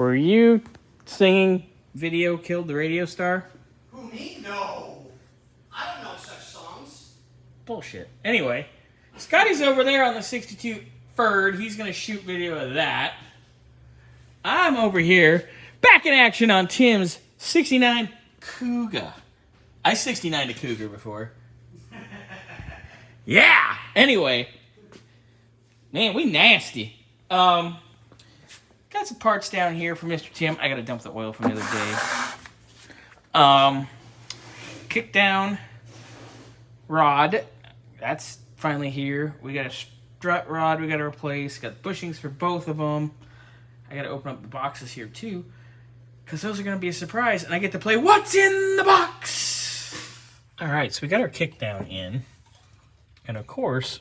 Were you singing "Video Killed the Radio Star"? Who, me? No. I don't know such songs. Bullshit. Anyway, Scotty's over there on the 62 Ford. He's going to shoot video of that. I'm over here, back in action on Tim's 69 Cougar. I 69'd a Cougar before. Yeah! Anyway. Man, we nasty. Got some parts down here for Mr. Tim. I gotta dump the oil from the other day. Kickdown rod. That's finally here. We got a strut rod we gotta replace. Got bushings for both of them. I gotta open up the boxes here too, because those are gonna be a surprise, and I get to play What's in the Box? Alright, so we got our kickdown in. And of course,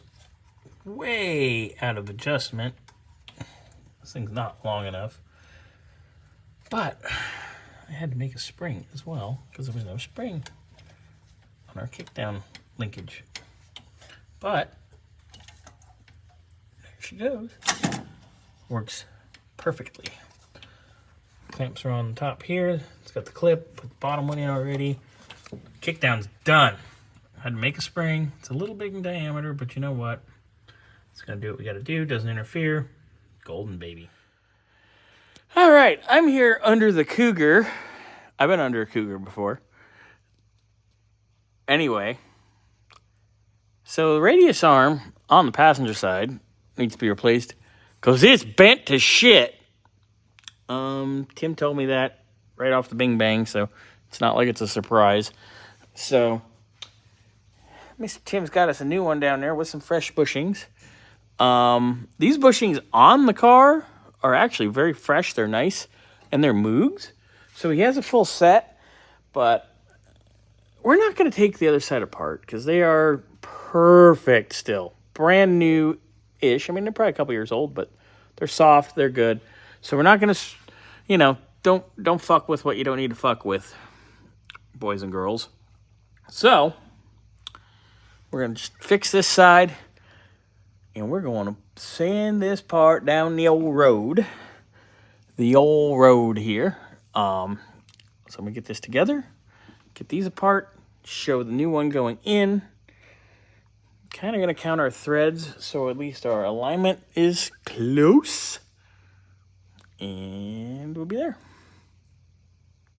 way out of adjustment. This thing's not long enough. But I had to make a spring as well, because there was no spring on our kickdown linkage. But there she goes. Works perfectly. Clamps are on the top here. It's got the clip. Put the bottom one in already. Kickdown's done. Had to make a spring. It's a little big in diameter, but you know what? It's gonna do what we gotta do. Doesn't interfere. Golden baby. All right, I'm here under the Cougar. I've been under a Cougar before. Anyway, so the radius arm on the passenger side needs to be replaced because it's bent to shit. Tim told me that right off the bing bang, so it's not like it's a surprise. So Mr. Tim's got us a new one down there with some fresh bushings. These bushings on the car are actually very fresh. They're nice, and they're Moogs. So he has a full set, but we're not going to take the other side apart because they are perfect still. Brand new-ish. I mean, they're probably a couple years old, but they're soft. They're good. So we're not going to, you know, don't fuck with what you don't need to fuck with, boys and girls. So we're going to just fix this side, and we're going to send this part down the old road. The old road here. So I'm going to get this together, get these apart, show the new one going in. Kind of going to count our threads, so at least our alignment is close. And we'll be there.